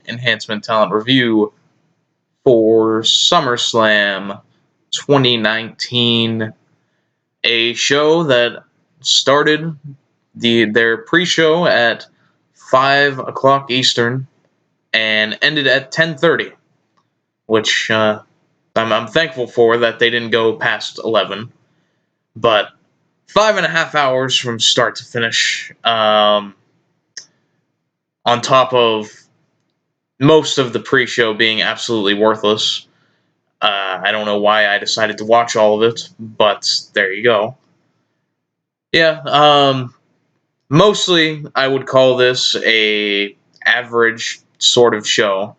Enhancement Talent review for SummerSlam 2019, a show that started their pre-show at 5 o'clock Eastern and ended at 10:30, which I'm thankful for that they didn't go past 11. But 5.5 hours from start to finish, on top of most of the pre-show being absolutely worthless. I don't know why I decided to watch all of it, but there you go. Yeah, mostly I would call this a average sort of show.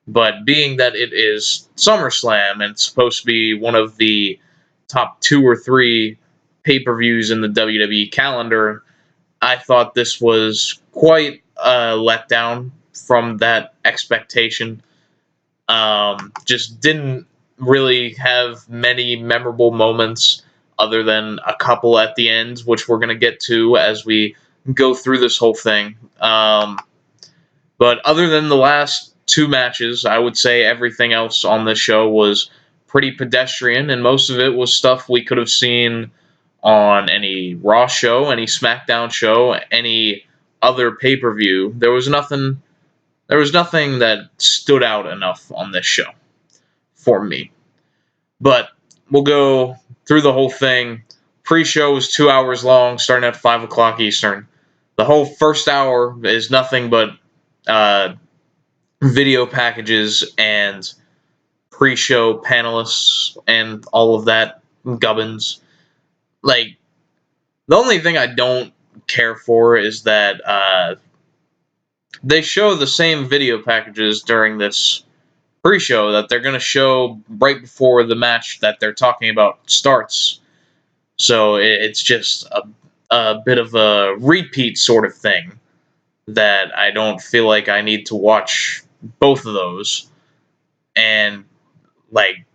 But being that it is SummerSlam and it's supposed to be one of the top 2 or 3 pay-per-views in the WWE calendar, I thought this was quite a letdown from that expectation. Just didn't really have many memorable moments other than a couple at the end, which we're going to get to as we go through this whole thing. But other than the last 2 matches, I would say everything else on this show was pretty pedestrian, and most of it was stuff we could have seen on any Raw show, any SmackDown show, any other pay-per-view. There was nothing that stood out enough on this show for me. But we'll go through the whole thing. Pre-show was 2 hours long, starting at 5 o'clock Eastern. The whole first hour is nothing but video packages and pre-show panelists and all of that gubbins. Like, the only thing I don't care for is that they show the same video packages during this pre-show that they're going to show right before the match that they're talking about starts. So it's just a bit of a repeat sort of thing that I don't feel like I need to watch both of those. And, like,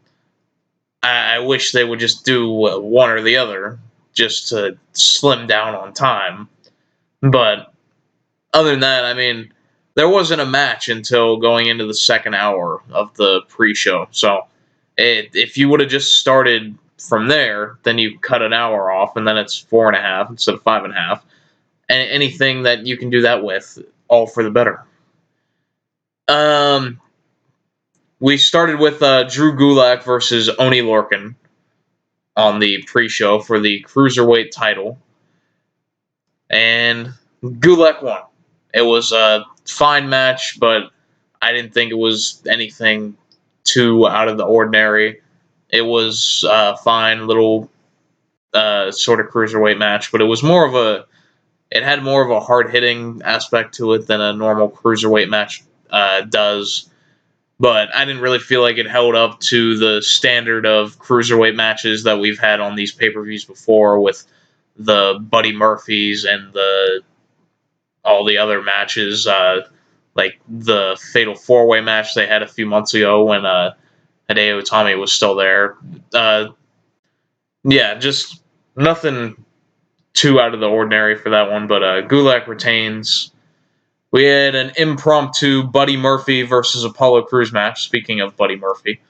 I wish they would just do one or the other just to slim down on time. But other than that, I mean, there wasn't a match until going into the second hour of the pre-show. So if you would have just started from there, then you cut an hour off, and then it's 4.5 instead of 5.5. And anything that you can do that with, all for the better. We started with Drew Gulak versus Oney Lorcan on the pre-show for the Cruiserweight title. And Gulak won. It was a fine match, but I didn't think it was anything too out of the ordinary. It was a fine little sort of cruiserweight match, but it was it had more of a hard-hitting aspect to it than a normal cruiserweight match does. But I didn't really feel like it held up to the standard of cruiserweight matches that we've had on these pay-per-views before, with the Buddy Murphys and all the other matches, like the Fatal 4-Way match they had a few months ago when Hideo Itami was still there. Yeah, just nothing too out of the ordinary for that one, but Gulak retains. We had an impromptu Buddy Murphy versus Apollo Crews match, speaking of Buddy Murphy.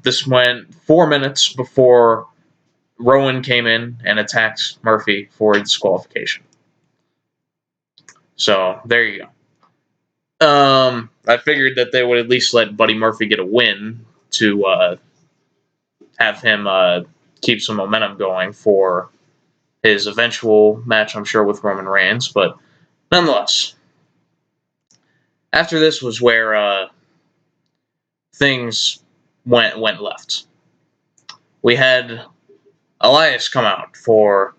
This went 4 minutes before Rowan came in and attacked Murphy for disqualification. So, there you go. I figured that they would at least let Buddy Murphy get a win to have him keep some momentum going for his eventual match, I'm sure, with Roman Reigns. But nonetheless, after this was where things went left. We had Elias come out for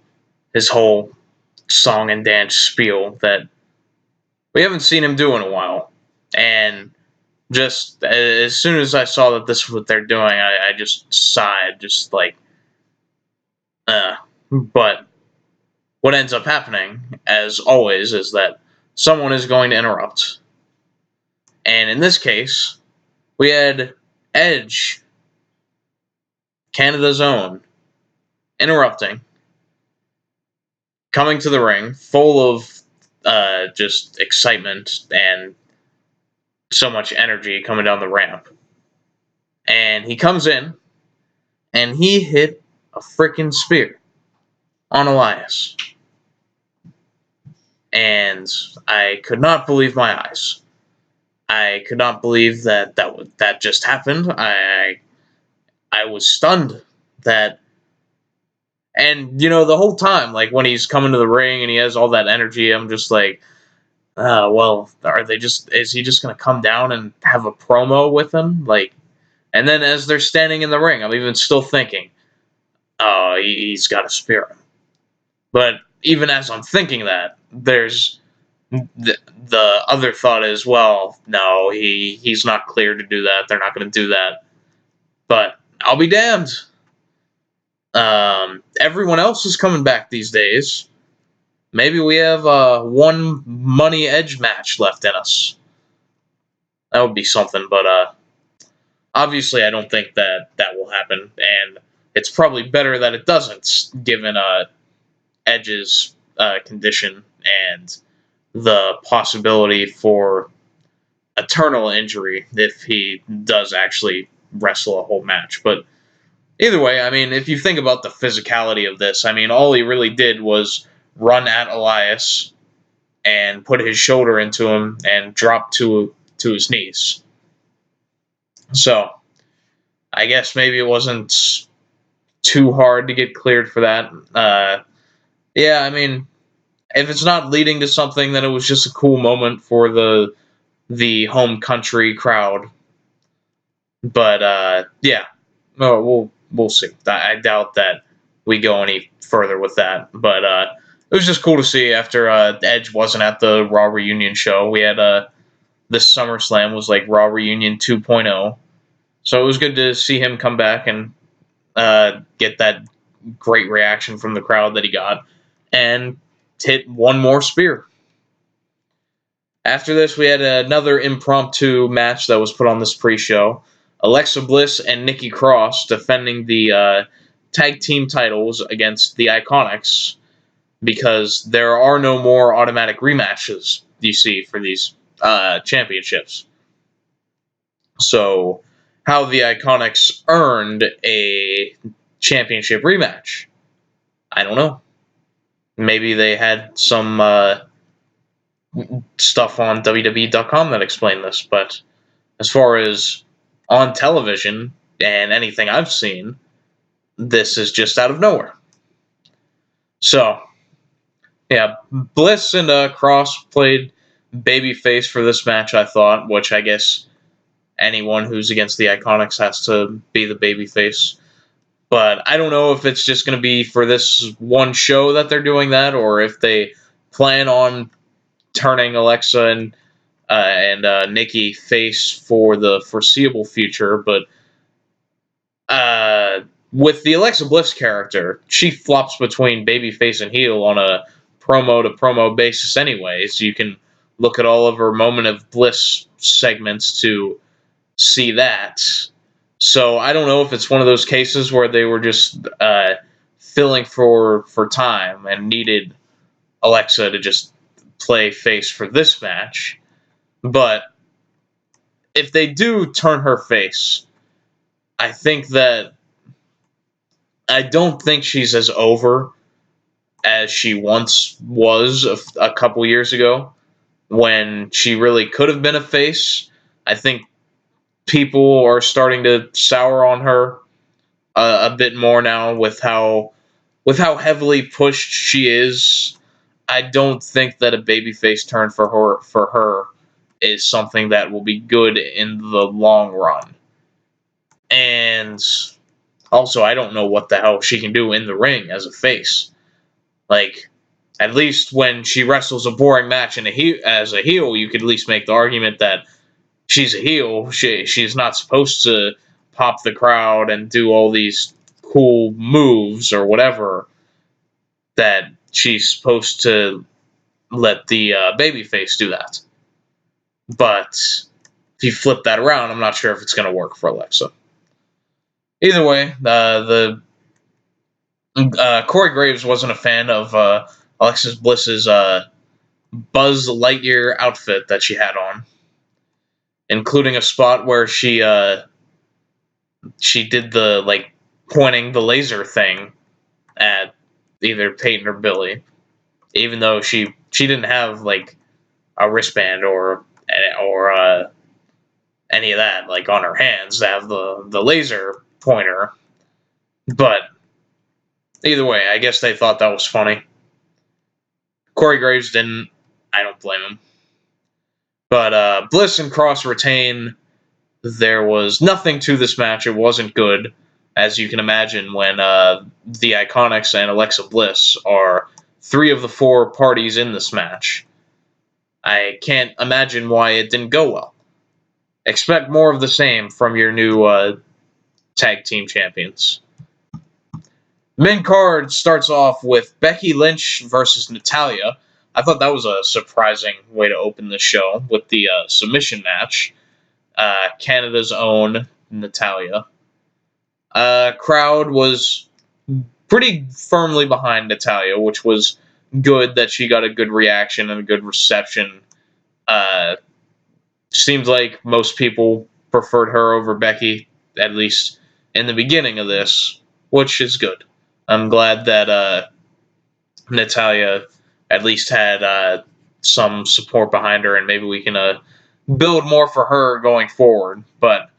his whole song and dance spiel that we haven't seen him do in a while. And just as soon as I saw that this is what they're doing, I just sighed, just like, But what ends up happening, as always, is that someone is going to interrupt. And in this case, we had Edge, Canada's own, interrupting, coming to the ring, full of just excitement and so much energy coming down the ramp. And he comes in, and he hit a freaking spear on Elias. And I could not believe my eyes. I could not believe that just happened. I was stunned that, and the whole time, like when he's coming to the ring and he has all that energy, I'm just like, well, is he just gonna come down and have a promo with him? Like, and then as they're standing in the ring, I'm even still thinking, oh, he's got to spear him. But even as I'm thinking that, there's the other thought is, well, no, he's not cleared to do that. They're not going to do that. But I'll be damned. Everyone else is coming back these days. Maybe we have one Money Edge match left in us. That would be something, but obviously I don't think that will happen, and it's probably better that it doesn't, given Edge's condition and the possibility for eternal injury if he does actually wrestle a whole match. But either way, I mean, if you think about the physicality of this, I mean, all he really did was run at Elias and put his shoulder into him and drop to his knees. So, I guess maybe it wasn't too hard to get cleared for that. Yeah, I mean, if it's not leading to something, then it was just a cool moment for the home country crowd. But yeah, no, we'll see. I doubt that we go any further with that. But it was just cool to see after Edge wasn't at the Raw reunion show. We had this SummerSlam was like Raw reunion 2.0, so it was good to see him come back and get that great reaction from the crowd that he got, and hit one more spear. After this, we had another impromptu match that was put on this pre-show. Alexa Bliss and Nikki Cross defending the tag team titles against the Iconics, because there are no more automatic rematches, you see, for these championships. So, how the Iconics earned a championship rematch, I don't know. Maybe they had some stuff on WWE.com that explained this, but as far as on television and anything I've seen, this is just out of nowhere. So, yeah, Bliss and Cross played babyface for this match, I thought, which I guess anyone who's against the Iconics has to be the babyface. But I don't know if it's just going to be for this one show that they're doing that, or if they plan on turning Alexa and Nikki face for the foreseeable future. But with the Alexa Bliss character, she flops between babyface and heel on a promo-to-promo basis anyways. You can look at all of her Moment of Bliss segments to see that. So I don't know if it's one of those cases where they were just filling for time and needed Alexa to just play face for this match. But if they do turn her face, I don't think she's as over as she once was a couple years ago, when she really could have been a face. I think people are starting to sour on her a bit more now with how heavily pushed she is. I don't think that a babyface turn for her is something that will be good in the long run. And also, I don't know what the hell she can do in the ring as a face. Like, at least when she wrestles a boring match as a heel, you could at least make the argument that she's a heel. She's not supposed to pop the crowd and do all these cool moves or whatever, that she's supposed to let the babyface do that. But if you flip that around, I'm not sure if it's going to work for Alexa. Either way, Corey Graves wasn't a fan of Alexa Bliss's Buzz Lightyear outfit that she had on. including a spot where she did the pointing the laser thing at either Peyton or Billy, even though she didn't have a wristband or any of that on her hands to have the laser pointer. But either way, I guess they thought that was funny. Corey Graves didn't. I don't blame him. But Bliss and Cross retain. There was nothing to this match. It wasn't good, as you can imagine when the Iconics and Alexa Bliss are 3 of the 4 parties in this match. I can't imagine why it didn't go well. Expect more of the same from your new tag team champions. Main card starts off with Becky Lynch versus Natalya. I thought that was a surprising way to open the show with the submission match. Canada's own Natalya. Crowd was pretty firmly behind Natalya, which was good that she got a good reaction and a good reception. Seems like most people preferred her over Becky, at least in the beginning of this, which is good. I'm glad that Natalya at least had some support behind her, and maybe we can build more for her going forward. But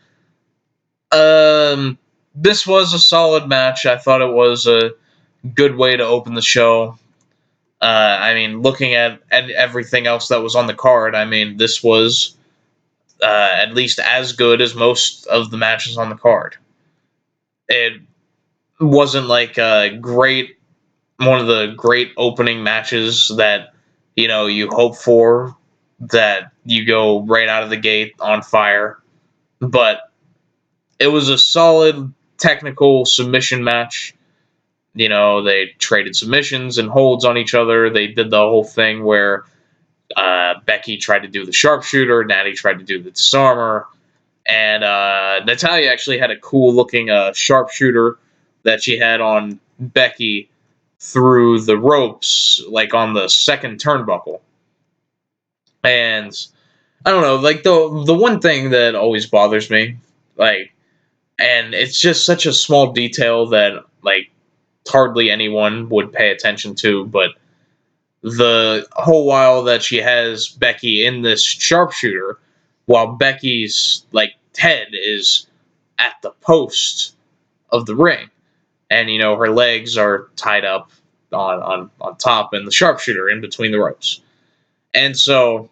this was a solid match. I thought it was a good way to open the show. I mean, looking at everything else that was on the card, I mean, this was at least as good as most of the matches on the card. It wasn't like one of the great opening matches that you hope for, that you go right out of the gate on fire, but it was a solid technical submission match. They traded submissions and holds on each other. They did the whole thing where Becky tried to do the sharpshooter, Natty tried to do the disarmer, and Natalya actually had a cool looking sharpshooter that she had on Becky through the ropes, on the second turnbuckle. And I don't know, the one thing that always bothers me, and it's just such a small detail that hardly anyone would pay attention to, but the whole while that she has Becky in this sharpshooter, while Becky's head is at the post of the ring, and her legs are tied up on top in the sharpshooter in between the ropes. And so,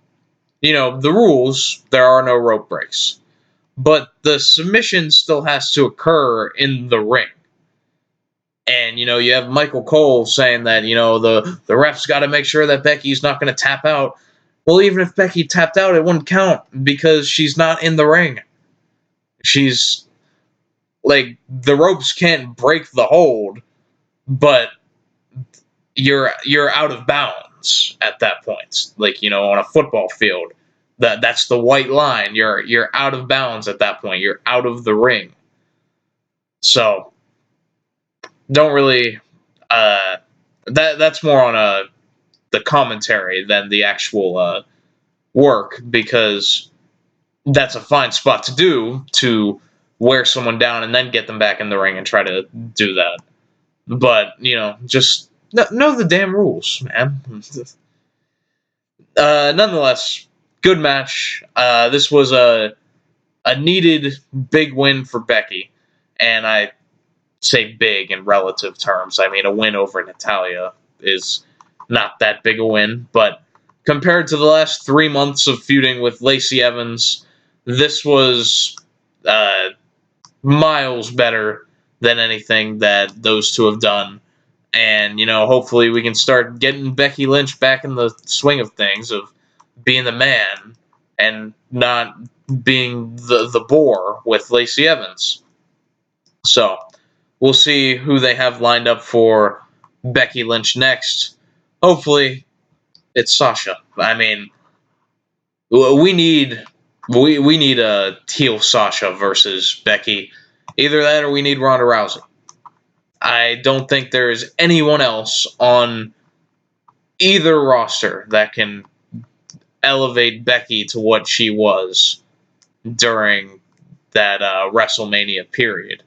the rules, there are no rope breaks, but the submission still has to occur in the ring. And, you have Michael Cole saying that, the ref's got to make sure that Becky's not going to tap out. Well, even if Becky tapped out, it wouldn't count because she's not in the ring. She's, the ropes can't break the hold, but you're out of bounds at that point. On a football field, that's the white line. You're out of bounds at that point. You're out of the ring. So, don't really that's more on the commentary than the actual work, because that's a fine spot to do, to wear someone down and then get them back in the ring and try to do that. But just know the damn rules, man. Nonetheless, good match. This was a needed big win for Becky, and I say big in relative terms. I mean, a win over Natalya is not that big a win, but compared to the last 3 months of feuding with Lacey Evans, this was miles better than anything that those two have done. And, hopefully we can start getting Becky Lynch back in the swing of things, of being the man and not being the bore with Lacey Evans. So, we'll see who they have lined up for Becky Lynch next. Hopefully, it's Sasha. I mean, we need a heel Sasha versus Becky. Either that, or we need Ronda Rousey. I don't think there is anyone else on either roster that can elevate Becky to what she was during that WrestleMania period.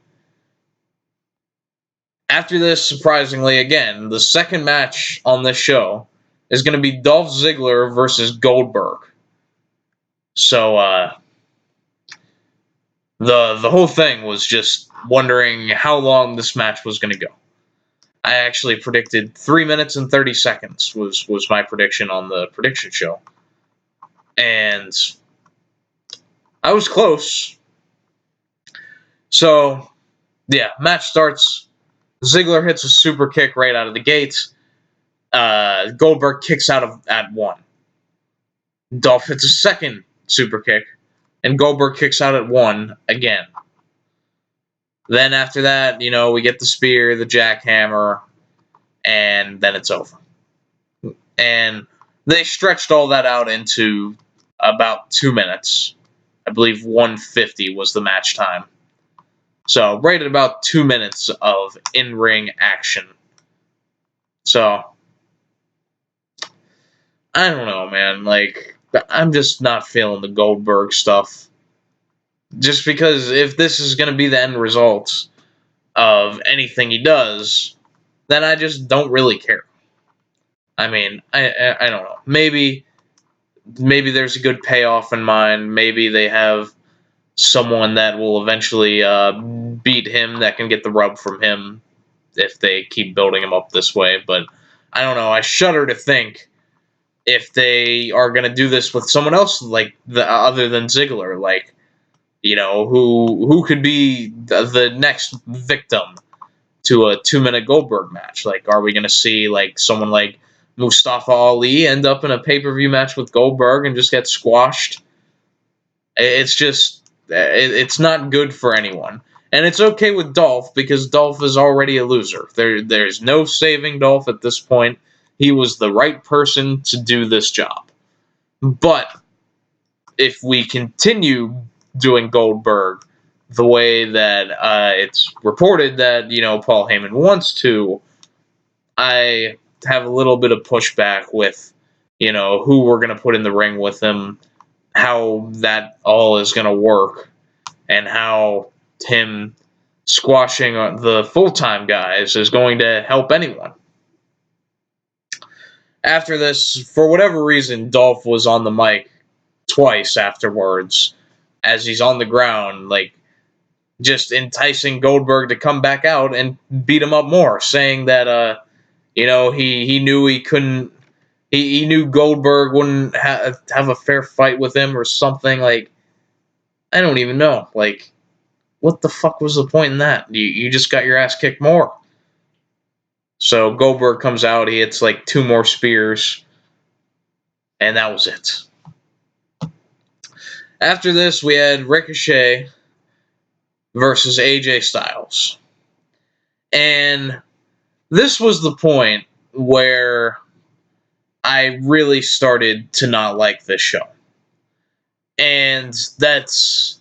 After this, surprisingly, again, the second match on this show is going to be Dolph Ziggler versus Goldberg. So the whole thing was just wondering how long this match was going to go. I actually predicted 3 minutes and 30 seconds was my prediction on the prediction show. And I was close. So, yeah, match starts. Ziggler hits a super kick right out of the gate. Goldberg kicks out at 1. Dolph hits a second super kick, and Goldberg kicks out at 1 again. Then after that, we get the spear, the jackhammer, and then it's over. And they stretched all that out into about 2 minutes. I believe 1:50 was the match time. So right at about 2 minutes of in-ring action. So I don't know, man. I'm just not feeling the Goldberg stuff. Just because if this is going to be the end result of anything he does, then I just don't really care. I mean, I don't know. Maybe there's a good payoff in mind. Maybe they have someone that will eventually beat him that can get the rub from him if they keep building him up this way. But I don't know. I shudder to think if they are going to do this with someone else other than Ziggler, who could be the next victim to a 2-minute Goldberg match. Are we going to see someone like Mustafa Ali end up in a pay-per-view match with Goldberg and just get squashed? It's just, it's not good for anyone. And it's okay with Dolph because Dolph is already a loser. There's no saving Dolph at this point. He was the right person to do this job. But if we continue doing Goldberg the way that it's reported that, Paul Heyman wants to, I have a little bit of pushback with, who we're going to put in the ring with him, how that all is going to work, and how him squashing the full-time guys is going to help anyone. After this, for whatever reason, Dolph was on the mic twice afterwards as he's on the ground, just enticing Goldberg to come back out and beat him up more, saying that, he knew he couldn't, he knew Goldberg wouldn't have a fair fight with him or something. I don't even know. What the fuck was the point in that? You just got your ass kicked more. So Goldberg comes out, he hits 2 more spears, and that was it. After this, we had Ricochet versus AJ Styles. And this was the point where I really started to not like this show. And it's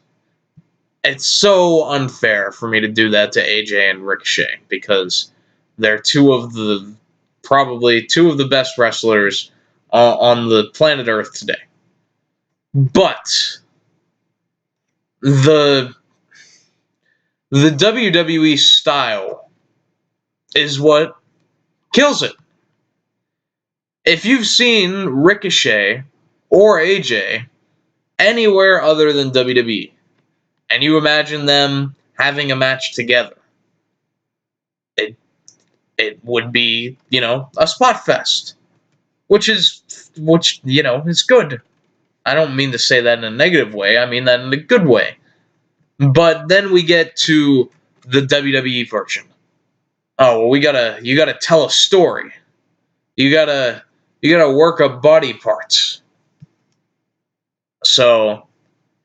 so unfair for me to do that to AJ and Ricochet because they're probably two of the best wrestlers on the planet Earth today. But the WWE style is what kills it. If you've seen Ricochet or AJ anywhere other than WWE, and you imagine them having a match together, it would be, a spot fest, which is good. I don't mean to say that in a negative way. I mean that in a good way. But then we get to the WWE version. Oh, well, you gotta tell a story. You gotta work up body parts. So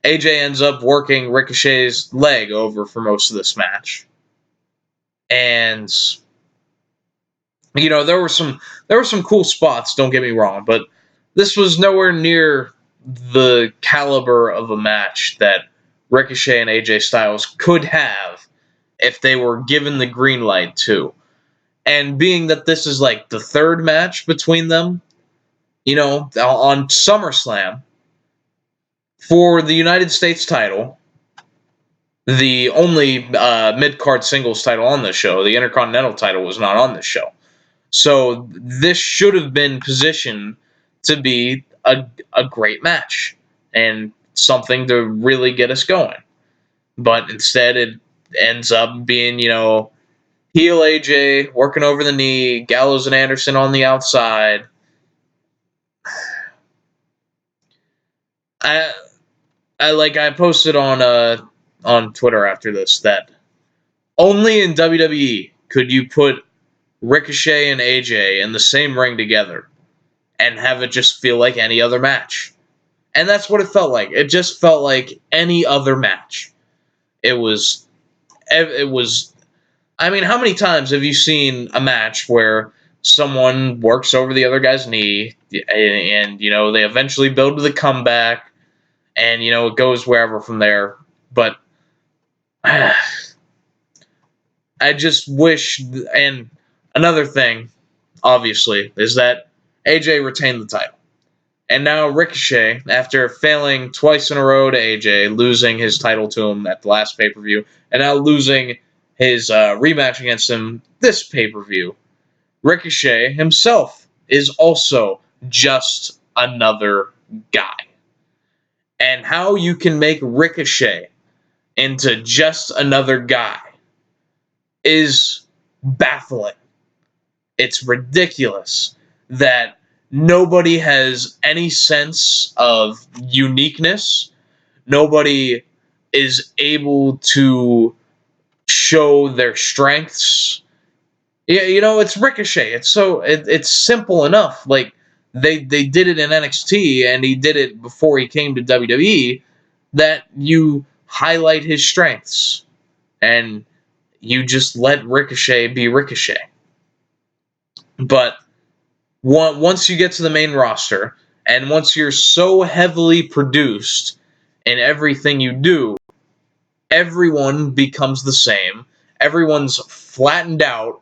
AJ ends up working Ricochet's leg over for most of this match. And there were some cool spots, don't get me wrong, but this was nowhere near the caliber of a match that Ricochet and AJ Styles could have if they were given the green light to. And being that this is the third match between them, on SummerSlam, For the United States title, the only mid-card singles title on this show, the Intercontinental title, was not on this show. So this should have been positioned to be a great match and something to really get us going. But instead it ends up being, heel AJ working over the knee, Gallows and Anderson on the outside. I posted on Twitter after this that only in WWE could you put Ricochet and AJ in the same ring together and have it just feel like any other match. And that's what it felt like. It just felt like any other match. It was I mean, how many times have you seen a match where someone works over the other guy's knee and they eventually build to the comeback and it goes wherever from there. But I just wish, and another thing obviously is that AJ retained the title. And now Ricochet, after failing twice in a row to AJ, losing his title to him at the last pay-per-view, and now losing his rematch against him this pay-per-view, Ricochet himself is also just another guy. And how you can make Ricochet into just another guy is baffling. It's ridiculous that nobody has any sense of uniqueness. Nobody is able to show their strengths. Yeah, it's Ricochet. It's simple enough. Like they did it in NXT and he did it before he came to WWE, that you highlight his strengths and you just let Ricochet be Ricochet. But once you get to the main roster, and once you're so heavily produced in everything you do, everyone becomes the same. Everyone's flattened out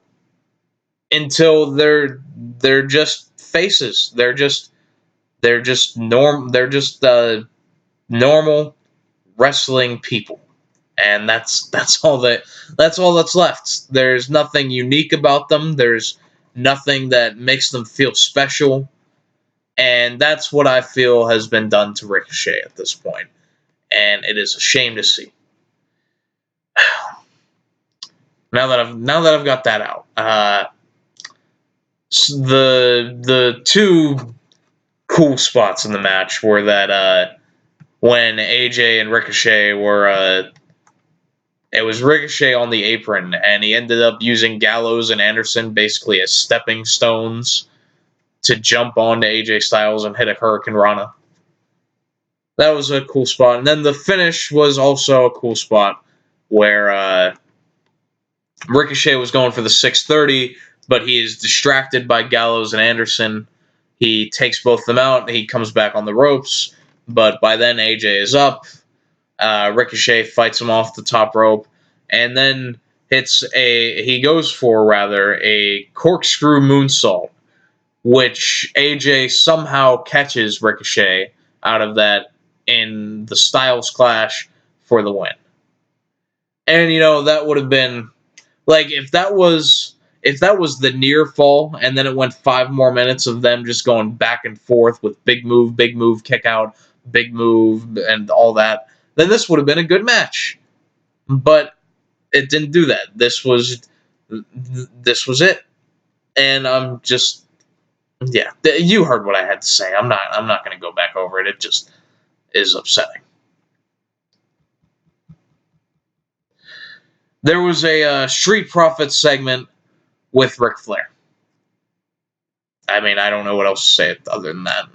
until they're just faces. They're just normal wrestling people. And that's all that's left. There's nothing unique about them. There's nothing that makes them feel special. And that's what I feel has been done to Ricochet at this point. And it is a shame to see. Now that I've got that out, the two cool spots in the match were that when AJ and Ricochet were it was Ricochet on the apron, and he ended up using Gallows and Anderson basically as stepping stones to jump onto AJ Styles and hit a Hurricane Rana. That was a cool spot. And then the finish was also a cool spot where Ricochet was going for the 630, but he is distracted by Gallows and Anderson. He takes both of them out. He comes back on the ropes, but by then AJ is up. Ricochet fights him off the top rope, and then he goes for a corkscrew moonsault, which AJ somehow catches Ricochet out of that in the Styles Clash for the win. And that would have been like if that was the near fall, and then it went 5 more minutes of them just going back and forth with big move, kick out, big move, and all that, then this would have been a good match. But it didn't do that. This was it. And I'm just, yeah, you heard what I had to say. I'm not going to go back over it. It just is upsetting. There was a Street Profits segment with Ric Flair. I mean, I don't know what else to say other than that.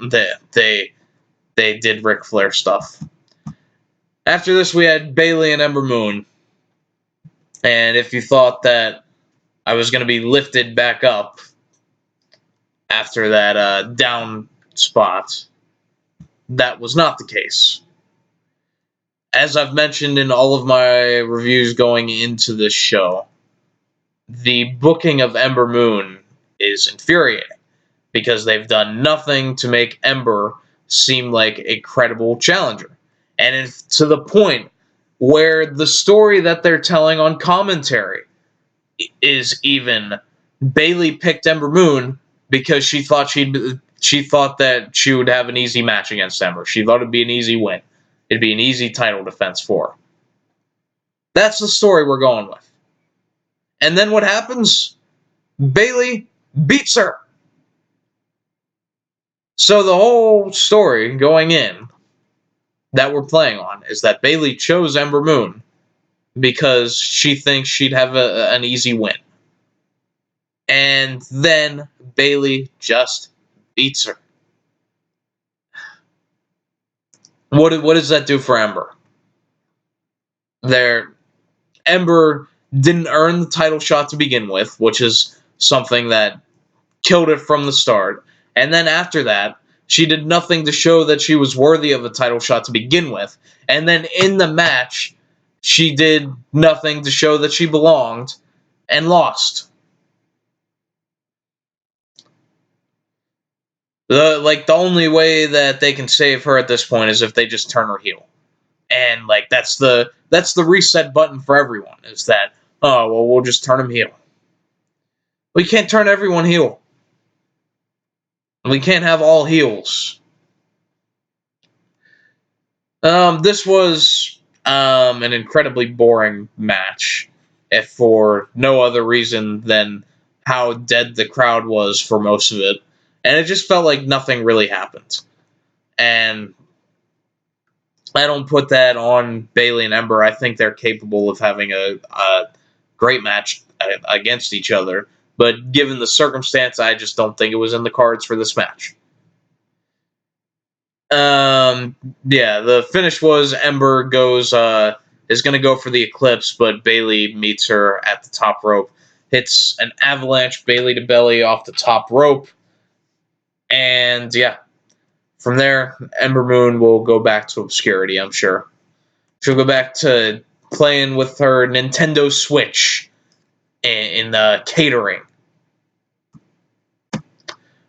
They did Ric Flair stuff. After this, we had Bayley and Ember Moon. And if you thought that I was going to be lifted back up after that down spot, that was not the case. As I've mentioned in all of my reviews going into this show, the booking of Ember Moon is infuriating because they've done nothing to make Ember seem like a credible challenger. And it's to the point where the story that they're telling on commentary is even Bayley picked Ember Moon because she thought that she would have an easy match against Ember. She thought it'd be an easy win. It'd be an easy title defense for her. That's the story we're going with. And then what happens? Bayley beats her. So the whole story going in that we're playing on is that Bayley chose Ember Moon because she thinks she'd have an easy win. And then Bayley just beats her. What does that do for Ember? Ember didn't earn the title shot to begin with, which is something that killed it from the start. And then after that, she did nothing to show that she was worthy of a title shot to begin with. And then in the match, she did nothing to show that she belonged and lost. The only way that they can save her at this point is if they just turn her heel. And that's the reset button for everyone, is that, oh well, we'll just turn him heel. We can't turn everyone heel. We can't have all heels. This was an incredibly boring match, if for no other reason than how dead the crowd was for most of it. And it just felt like nothing really happened. And I don't put that on Bayley and Ember. I think they're capable of having a great match against each other. But given the circumstance, I just don't think it was in the cards for this match. The finish was Ember is going to go for the Eclipse, but Bayley meets her at the top rope. Hits an avalanche Bayley to belly off the top rope. And from there, Ember Moon will go back to obscurity, I'm sure. She'll go back to playing with her Nintendo Switch in catering.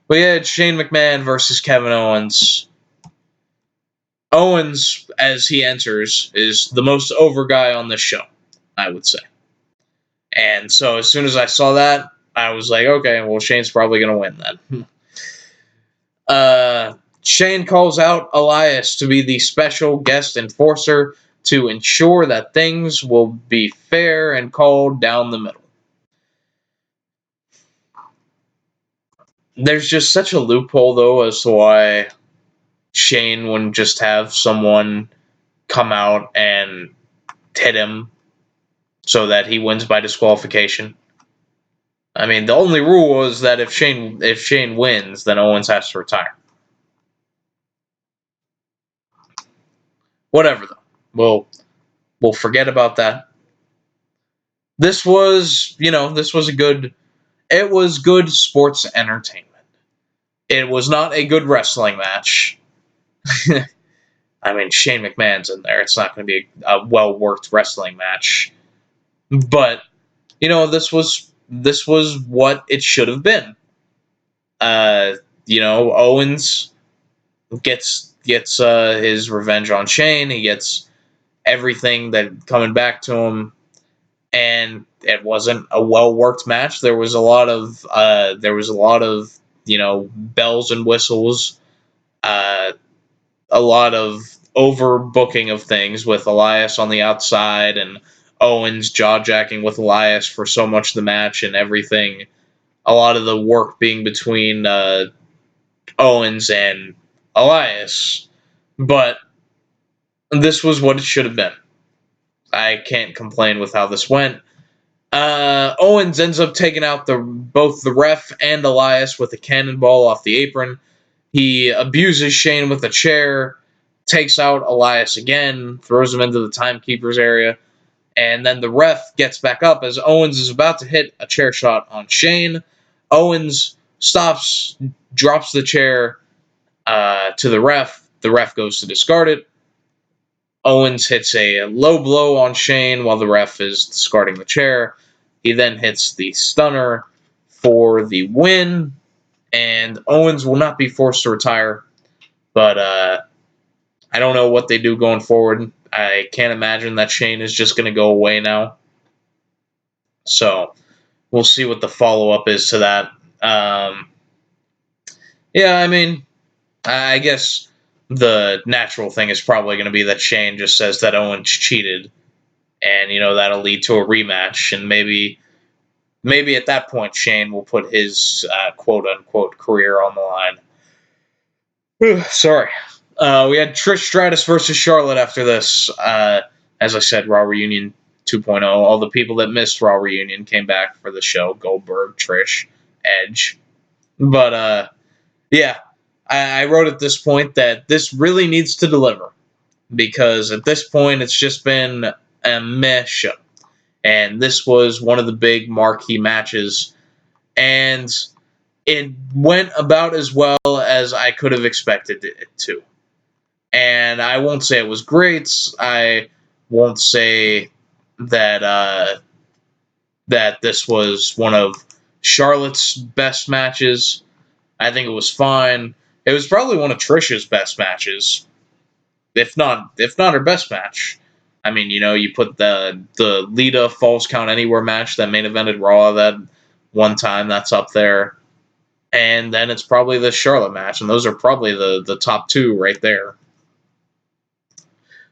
We had Shane McMahon versus Kevin Owens. Owens, as he enters, is the most over guy on this show, I would say. And so as soon as I saw that, I was like, okay, well, Shane's probably going to win then. Shane calls out Elias to be the special guest enforcer to ensure that things will be fair and called down the middle. There's just such a loophole, though, as to why Shane wouldn't just have someone come out and hit him so that he wins by disqualification. I mean, the only rule was that if Shane wins, then Owens has to retire. Whatever, though. We'll forget about that. This was good sports entertainment. It was not a good wrestling match. I mean, Shane McMahon's in there. It's not going to be a well-worked wrestling match. But, this was what it should have been. Owens gets his revenge on Shane. He gets everything that coming back to him, and it wasn't a well-worked match. There was a lot of bells and whistles, a lot of overbooking of things with Elias on the outside and Owens jaw-jacking with Elias for so much of the match and everything. A lot of the work being between Owens and Elias. But this was what it should have been. I can't complain with how this went. Owens ends up taking out both the ref and Elias with a cannonball off the apron. He abuses Shane with a chair, takes out Elias again, throws him into the timekeeper's area, and then the ref gets back up as Owens is about to hit a chair shot on Shane. Owens stops, drops the chair to the ref. The ref goes to discard it. Owens hits a low blow on Shane while the ref is discarding the chair. He then hits the stunner for the win, and Owens will not be forced to retire, but I don't know what they do going forward. I can't imagine that Shane is just going to go away now. So we'll see what the follow-up is to that. Yeah, I mean, I guess the natural thing is probably going to be that Shane just says that Owens cheated, and that'll lead to a rematch, and maybe at that point Shane will put his quote unquote career on the line. Sorry. We had Trish Stratus versus Charlotte after this. As I said, Raw Reunion 2.0. All the people that missed Raw Reunion came back for the show. Goldberg, Trish, Edge. But yeah, I wrote at this point that this really needs to deliver, because at this point it's just been a meh show. And this was one of the big marquee matches, and it went about as well as I could have expected it to. And I won't say it was great. I won't say that that this was one of Charlotte's best matches. I think it was fine. It was probably one of Trish's best matches, if not her best match. I mean, you put the Lita Falls Count Anywhere match that main evented Raw that one time, that's up there. And then it's probably the Charlotte match, and those are probably the top two right there.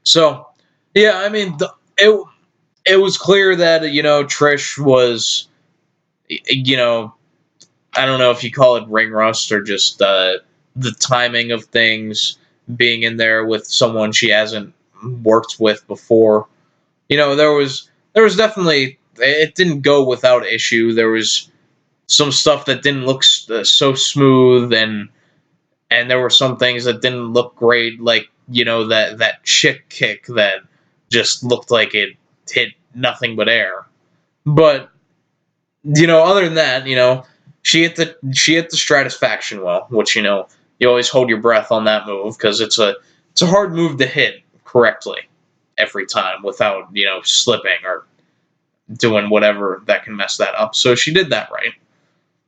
So, yeah, I mean, it was clear that, Trish was, I don't know if you call it ring rust or just the timing of things, being in there with someone she hasn't worked with before. There was definitely, it didn't go without issue. There was some stuff that didn't look so smooth, and there were some things that didn't look great, like that chick kick that just looked like it hit nothing but air. But other than that, she hit the Stratusfaction well, which you always hold your breath on that move, because it's a hard move to hit correctly every time without slipping or doing whatever that can mess that up. So she did that right,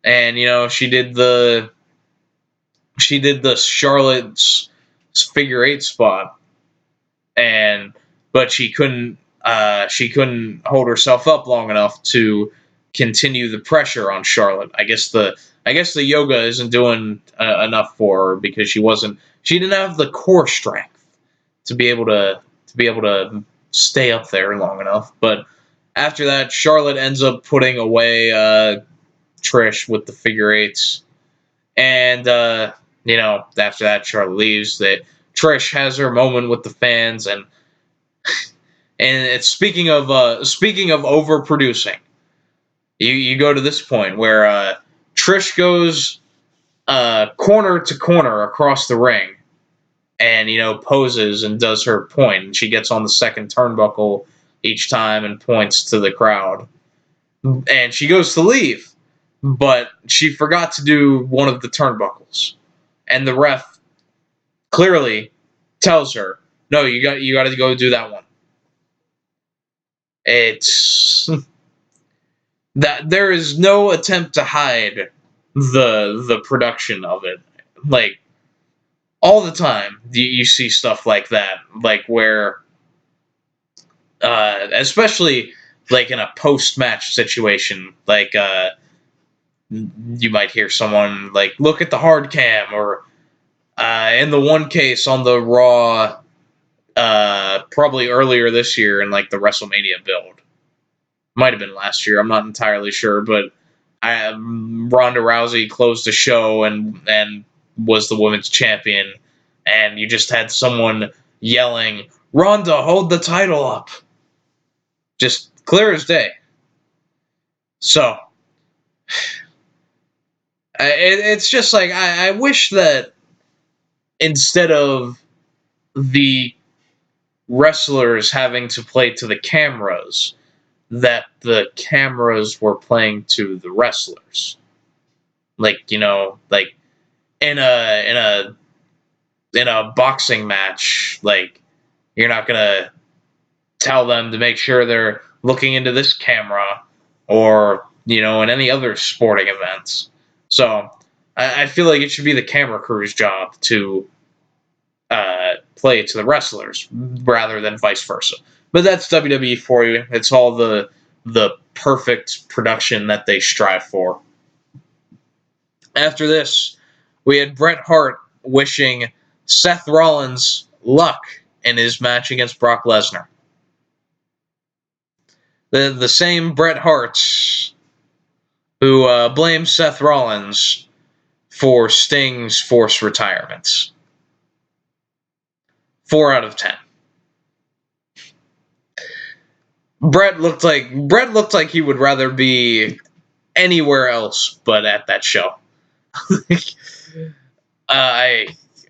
and she did the Charlotte's figure eight spot, but she couldn't hold herself up long enough to continue the pressure on Charlotte. I guess the yoga isn't doing enough for her, because she didn't have the core strength to be able to stay up there long enough. But after that, Charlotte ends up putting away Trish with the figure eights, and after that, Charlotte leaves. That Trish has her moment with the fans, and it's speaking of overproducing. You go to this point where Trish goes corner to corner across the ring, and poses and does her point, and she gets on the second turnbuckle each time and points to the crowd, and she goes to leave, but she forgot to do one of the turnbuckles, and the ref clearly tells her, "No, you got to go do that one." It's that there is no attempt to hide the production of it. Like, all the time you see stuff like that, like where especially like in a post-match situation, like you might hear someone like, "Look at the hard cam," or in the one case on the Raw probably earlier this year in like the WrestleMania build. Might have been last year, I'm not entirely sure, but Ronda Rousey closed the show and was the women's champion, and you just had someone yelling, "Ronda, hold the title up!" Just clear as day. So it's just like, I wish that instead of the wrestlers having to play to the cameras, that the cameras were playing to the wrestlers. Like, like in a boxing match, like, you're not gonna tell them to make sure they're looking into this camera, or in any other sporting events. So I feel like it should be the camera crew's job to play to the wrestlers rather than vice versa. But that's WWE for you. It's all the perfect production that they strive for. After this, we had Bret Hart wishing Seth Rollins luck in his match against Brock Lesnar. The same Bret Hart who blames Seth Rollins for Sting's forced retirement. 4 out of 10. Bret looked like he would rather be anywhere else but at that show.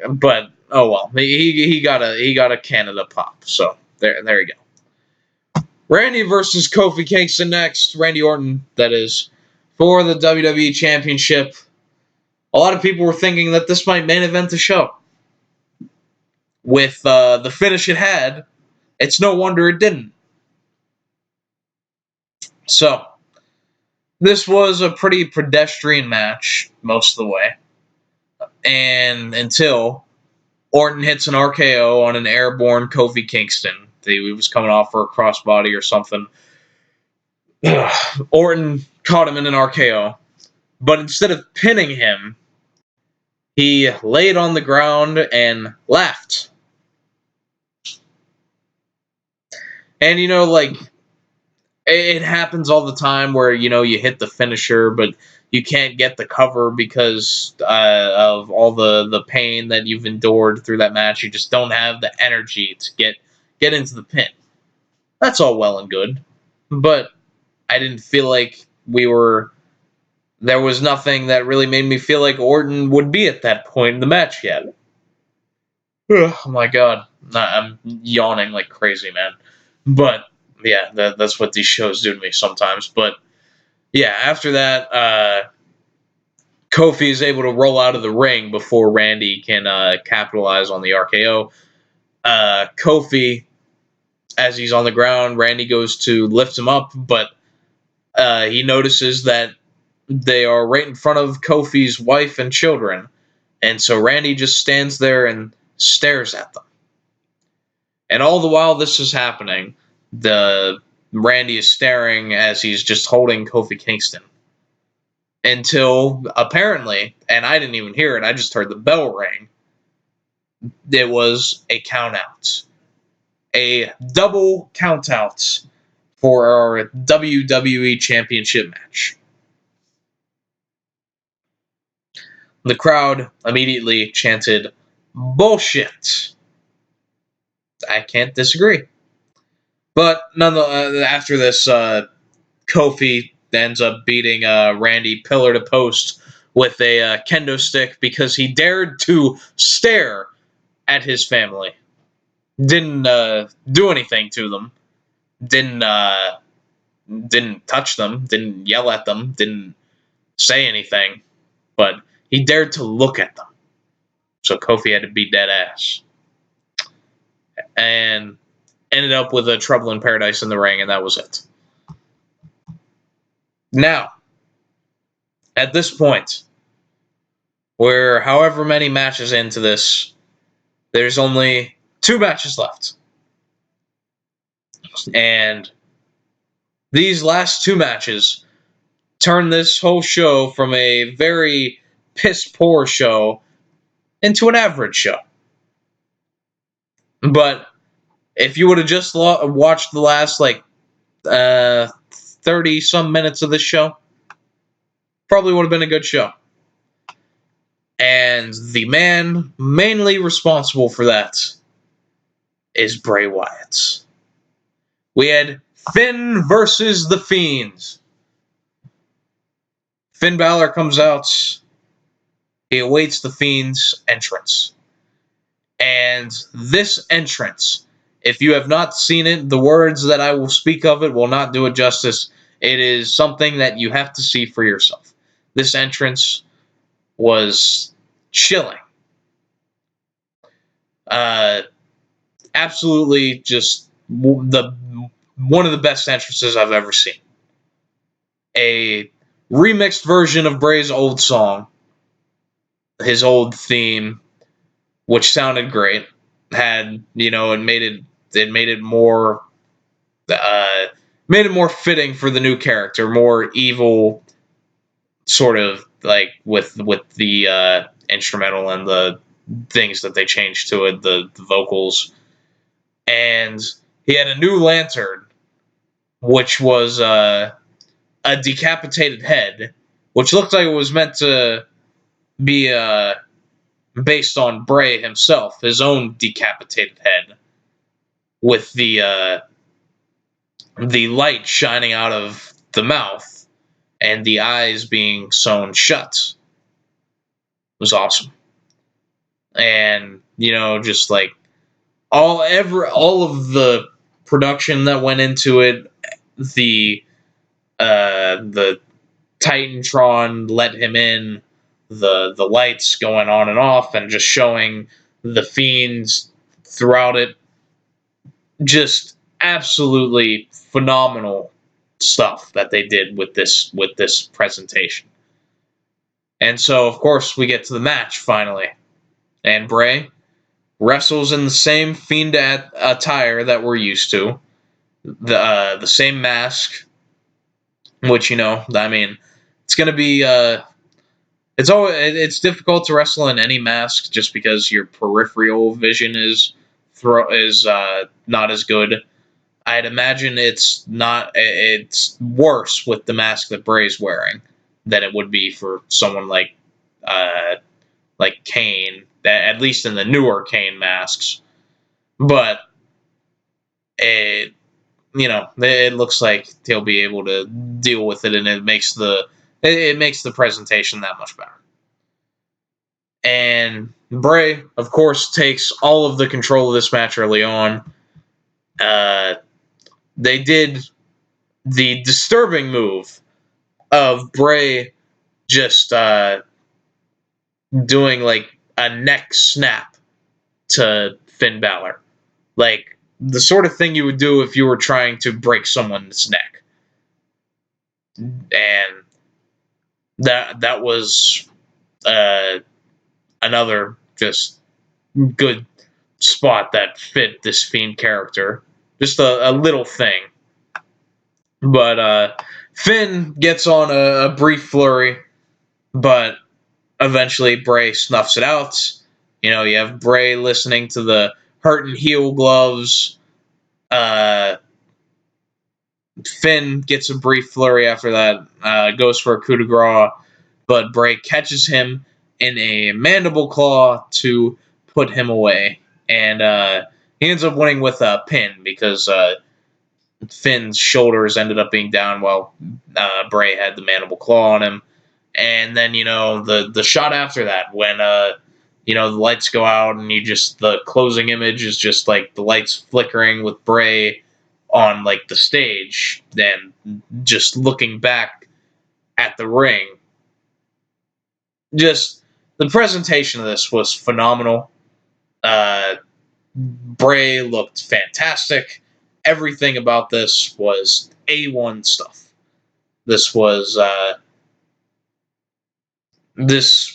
But oh well, he got a Canada pop. So there you go. Randy versus Kofi Kingston next. Randy Orton, that is, for the WWE Championship. A lot of people were thinking that this might main event the show. With the finish it had, it's no wonder it didn't. So, this was a pretty pedestrian match most of the way. And until Orton hits an RKO on an airborne Kofi Kingston. He was coming off for a crossbody or something. Orton caught him in an RKO. But instead of pinning him, he laid on the ground and laughed. And, it happens all the time where, you hit the finisher, but you can't get the cover because of all the pain that you've endured through that match. You just don't have the energy to get into the pin. That's all well and good. But I didn't feel like there was nothing that really made me feel like Orton would be at that point in the match yet. Oh my god. I'm yawning like crazy, man. But yeah, that's what these shows do to me sometimes. But yeah, after that, Kofi is able to roll out of the ring before Randy can capitalize on the RKO. Kofi, as he's on the ground, Randy goes to lift him up, but he notices that they are right in front of Kofi's wife and children. And so Randy just stands there and stares at them. And all the while this is happening, Randy is staring as he's just holding Kofi Kingston. Until, apparently, and I didn't even hear it, I just heard the bell ring. It was a count out. A double count out for our WWE Championship match. The crowd immediately chanted, "Bullshit." I can't disagree. But after this, Kofi ends up beating Randy pillar to post with a kendo stick because he dared to stare at his family. Didn't do anything to them. Didn't touch them. Didn't yell at them. Didn't say anything. But he dared to look at them. So Kofi had to beat that ass. And ended up with a Trouble in Paradise in the ring, and that was it. Now, at this point, we're however many matches into this, there's only 2 matches left. And these last 2 matches turn this whole show from a very piss-poor show into an average show. But if you would have just watched the last, 30-some minutes of this show, probably would have been a good show. And the man mainly responsible for that is Bray Wyatt. We had Finn versus the Fiend. Finn Balor comes out. He awaits the Fiend's entrance. And this entrance, if you have not seen it, the words that I will speak of it will not do it justice. It is something that you have to see for yourself. This entrance was chilling. Absolutely just one of the best entrances I've ever seen. A remixed version of Bray's old song, his old theme, which sounded great. Had it uh, made it more fitting for the new character, more evil, sort of like with the instrumental and the things that they changed to it, the vocals, and he had a new lantern, which was a decapitated head, which looked like it was meant to be based on Bray himself, his own decapitated head, with the light shining out of the mouth and the eyes being sewn shut. It was awesome. And just like all of the production that went into it, the Titantron let him in, the lights going on and off, and just showing the fiends throughout it. Just absolutely phenomenal stuff that they did with this presentation. And so, of course, we get to the match finally, and Bray wrestles in the same Fiend attire that we're used to, the same mask, which I mean, it's gonna be it's difficult to wrestle in any mask just because your peripheral vision is not as good. I'd imagine it's worse with the mask that Bray's wearing than it would be for someone like Kane, at least in the newer Kane masks. But it it looks like he'll be able to deal with it, and it makes the presentation that much better. And Bray, of course, takes all of the control of this match early on. They did the disturbing move of Bray just doing like a neck snap to Finn Balor. Like the sort of thing you would do if you were trying to break someone's neck. And that was another just good spot that fit this Fiend character. Just a little thing. But Finn gets on a brief flurry, but eventually Bray snuffs it out. You have Bray listening to the Hurt and Heal gloves. Finn gets a brief flurry after that, goes for a coup de grace, but Bray catches him in a mandible claw to put him away. And he ends up winning with a pin because Finn's shoulders ended up being down while Bray had the mandible claw on him. And then, the shot after that when, the lights go out and the closing image is just like the lights flickering with Bray on like the stage, then just looking back at the ring. Just the presentation of this was phenomenal. Bray looked fantastic. Everything about this was A1 stuff. This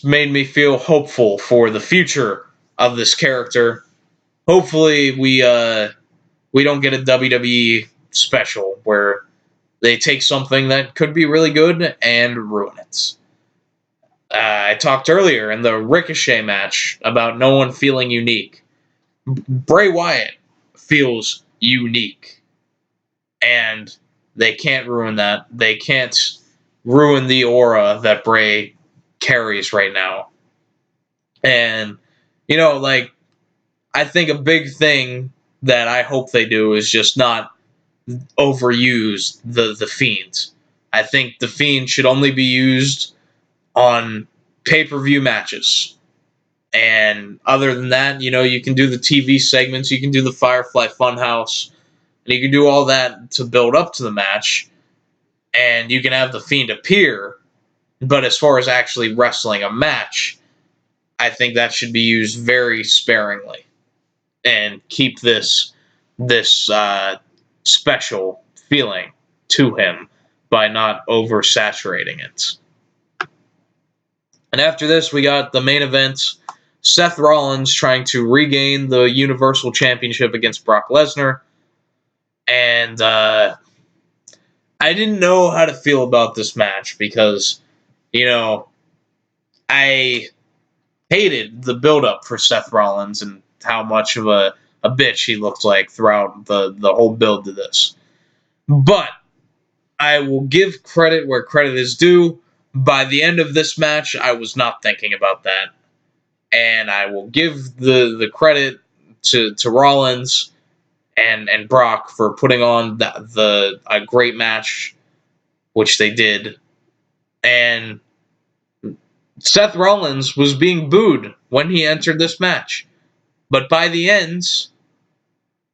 made me feel hopeful for the future of this character. Hopefully we don't get a WWE special where they take something that could be really good and ruin it. I talked earlier in the Ricochet match about no one feeling unique. Bray Wyatt feels unique. And they can't ruin that. They can't ruin the aura that Bray carries right now. And, I think a big thing that I hope they do is just not overuse the Fiend. I think the Fiend should only be used on pay-per-view matches. And other than that, you can do the TV segments, you can do the Firefly Funhouse, and you can do all that to build up to the match, and you can have the Fiend appear, but as far as actually wrestling a match, I think that should be used very sparingly, and keep this special feeling to him by not oversaturating it. And after this, we got the main event, Seth Rollins trying to regain the Universal Championship against Brock Lesnar. And I didn't know how to feel about this match because, I hated the build-up for Seth Rollins and how much of a bitch he looked like throughout the whole build to this. But I will give credit where credit is due. By the end of this match, I was not thinking about that. And I will give the credit to Rollins and Brock for putting on a great match, which they did. And Seth Rollins was being booed when he entered this match. But by the end,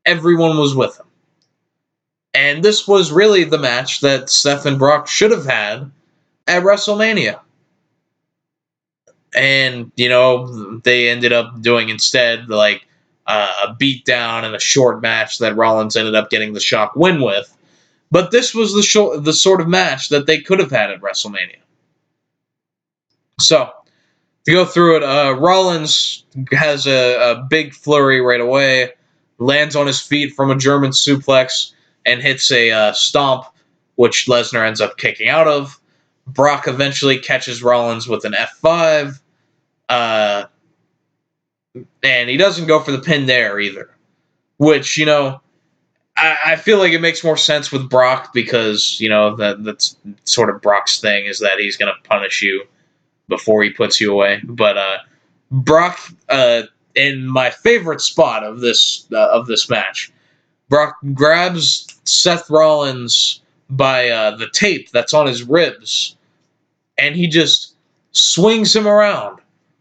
everyone was with him. And this was really the match that Seth and Brock should have had at WrestleMania. And, they ended up doing instead like a beatdown and a short match that Rollins ended up getting the shock win with. But this was the sort of match that they could have had at WrestleMania. So, to go through it, Rollins has a big flurry right away, lands on his feet from a German suplex, and hits a stomp, which Lesnar ends up kicking out of. Brock eventually catches Rollins with an F5, and he doesn't go for the pin there either. Which, I feel like it makes more sense with Brock because, that's sort of Brock's thing is that he's going to punish you before he puts you away. But Brock, in my favorite spot of this match, Brock grabs Seth Rollins by the tape that's on his ribs, and he just swings him around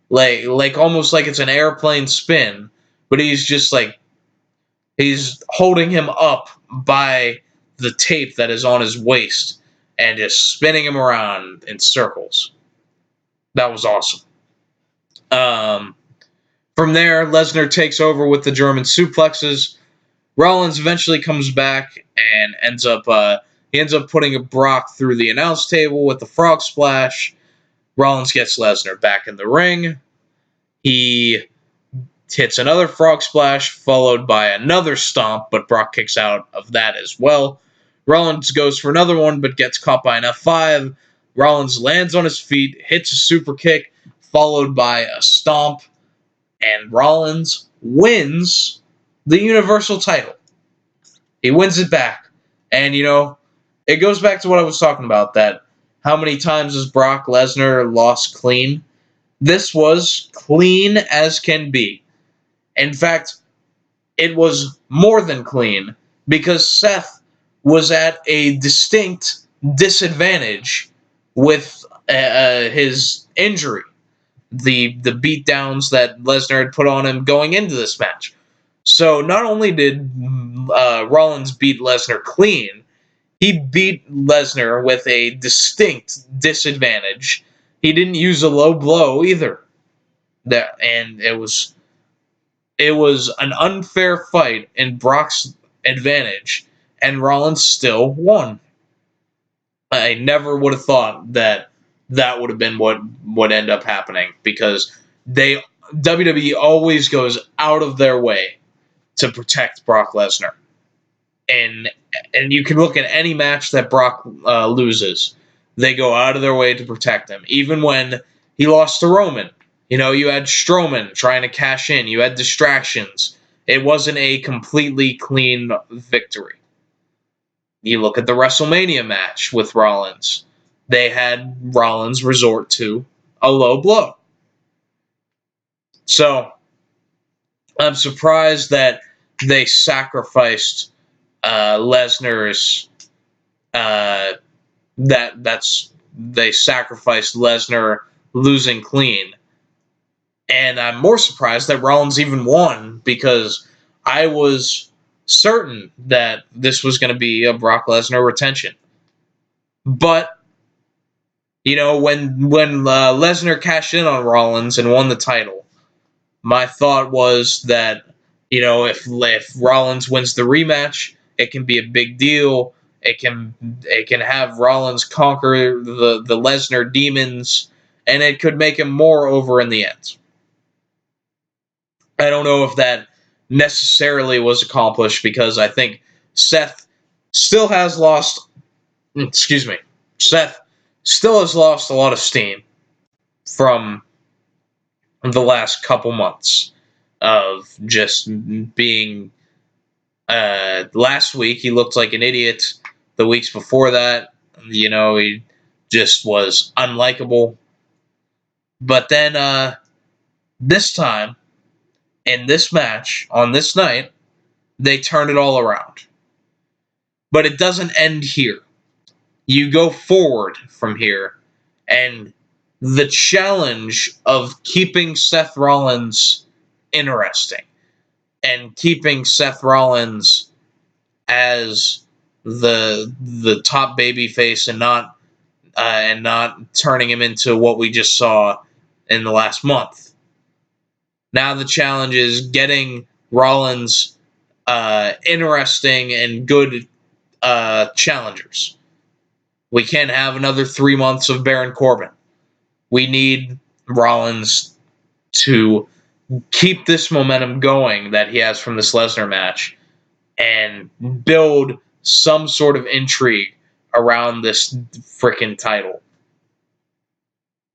like almost like it's an airplane spin. But he's just like he's holding him up by the tape that is on his waist and just spinning him around in circles. That was awesome. From there, Lesnar takes over with the German suplexes. Rollins eventually comes back and ends up putting a Brock through the announce table with the frog splash. Rollins gets Lesnar back in the ring. He hits another frog splash followed by another stomp, but Brock kicks out of that as well. Rollins goes for another one but gets caught by an F5. Rollins lands on his feet, hits a super kick, followed by a stomp, and Rollins wins the Universal title. He wins it back. And, it goes back to what I was talking about, that how many times has Brock Lesnar lost clean? This was clean as can be. In fact, it was more than clean because Seth was at a distinct disadvantage with his injury, the beatdowns that Lesnar had put on him going into this match. So not only did Rollins beat Lesnar clean, he beat Lesnar with a distinct disadvantage. He didn't use a low blow either. And it was an unfair fight in Brock's advantage, and Rollins still won. I never would have thought that would have been what would end up happening because WWE always goes out of their way to protect Brock Lesnar. And you can look at any match that Brock loses. They go out of their way to protect him. Even when he lost to Roman, you had Strowman trying to cash in. You had distractions. It wasn't a completely clean victory. You look at the WrestleMania match with Rollins. They had Rollins resort to a low blow. So, I'm surprised that they sacrificed Lesnar's they sacrificed Lesnar losing clean. And I'm more surprised that Rollins even won because I was certain that this was going to be a Brock Lesnar retention. But, when Lesnar cashed in on Rollins and won the title, my thought was that, if Rollins wins the rematch, it can be a big deal. It can have Rollins conquer the Lesnar demons, and it could make him more over in the end. I don't know if that necessarily was accomplished because I think Seth still has lost, excuse me, Seth still has lost a lot of steam from the last couple months of just being. Last week, he looked like an idiot. The weeks before that, he just was unlikable. But then this time, in this match, on this night, they turn it all around. But it doesn't end here. You go forward from here, and the challenge of keeping Seth Rollins interesting and keeping Seth Rollins as the top baby face and not turning him into what we just saw in the last month. Now the challenge is getting Rollins interesting and good challengers. We can't have another 3 months of Baron Corbin. We need Rollins to keep this momentum going that he has from this Lesnar match and build some sort of intrigue around this freaking title.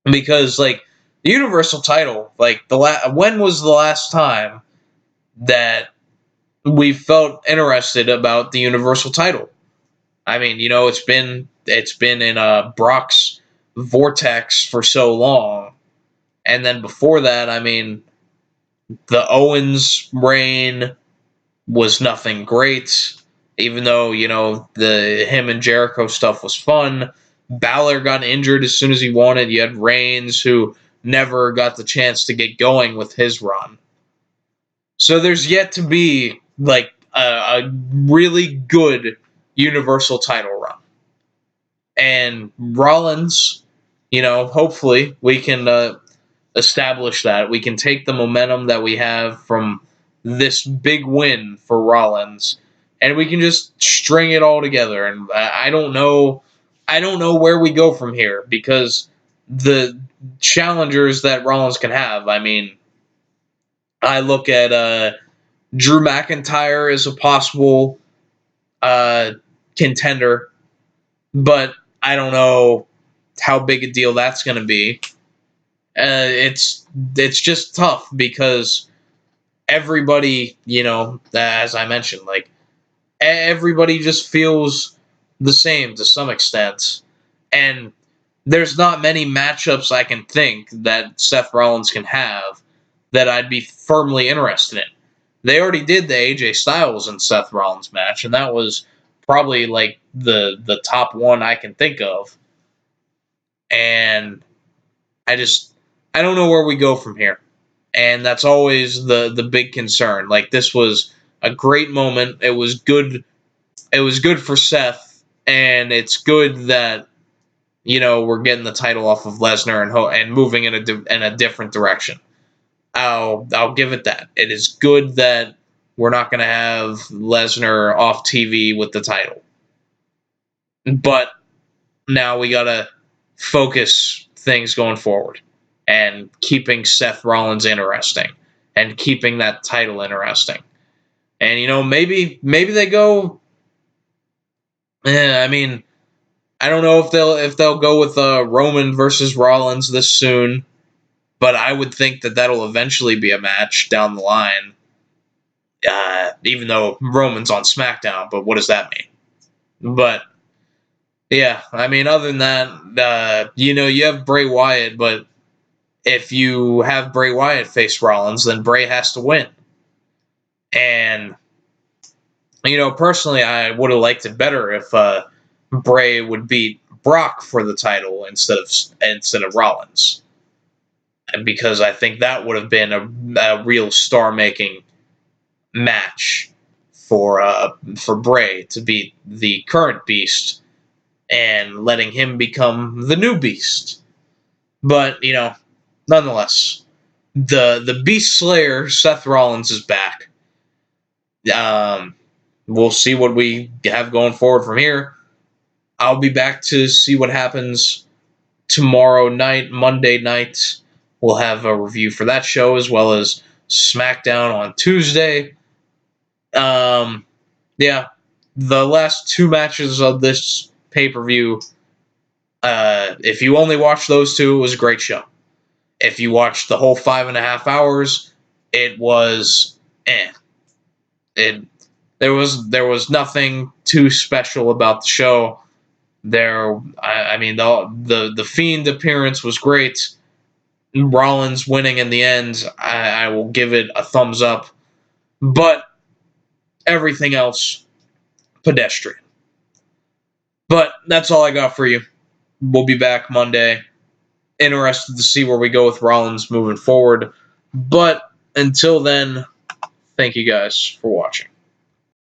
Because, like, the Universal title, like, when was the last time that we felt interested about the Universal title? I mean, it's been in Brock's vortex for so long, and then before that, I mean, the Owens reign was nothing great, even though the him and Jericho stuff was fun. Balor got injured as soon as he wanted. You had Reigns, who never got the chance to get going with his run. So there's yet to be like a really good Universal title run. And Rollins, hopefully we can establish that. We can take the momentum that we have from this big win for Rollins, and we can just string it all together. And I don't know where we go from here because the challengers that Rollins can have. I mean, I look at Drew McIntyre as a possible contender, but I don't know how big a deal that's going to be. It's just tough because everybody, as I mentioned, like everybody just feels the same to some extent, and there's not many matchups I can think that Seth Rollins can have that I'd be firmly interested in. They already did the AJ Styles and Seth Rollins match, and that was probably like the top one I can think of. And I don't know where we go from here. And that's always the big concern. Like, this was a great moment. It was good. It was good for Seth, and it's good that we're getting the title off of Lesnar and moving in a different direction. I'll give it that. It is good that we're not going to have Lesnar off TV with the title. But now we got to focus things going forward and keeping Seth Rollins interesting and keeping that title interesting. And maybe they go. I mean, I don't know if they'll go with Roman versus Rollins this soon, but I would think that that'll eventually be a match down the line. Even though Roman's on SmackDown, but what does that mean? But yeah, I mean, other than that, you have Bray Wyatt, but if you have Bray Wyatt face Rollins, then Bray has to win. And personally, I would have liked it better if Bray would beat Brock for the title instead of Rollins, and because I think that would have been a real star-making match for Bray to beat the current Beast and letting him become the new Beast. But nonetheless, the Beast Slayer Seth Rollins is back. We'll see what we have going forward from here. I'll be back to see what happens tomorrow night, Monday night. We'll have a review for that show as well as SmackDown on Tuesday. Yeah, the last 2 matches of this pay-per-view, if you only watched those 2, it was a great show. If you watched the whole 5.5 hours, it was It there was nothing too special about the show. I mean, the Fiend appearance was great. Rollins winning in the end, I will give it a thumbs up. But everything else, pedestrian. But that's all I got for you. We'll be back Monday. Interested to see where we go with Rollins moving forward. But until then, thank you guys for watching.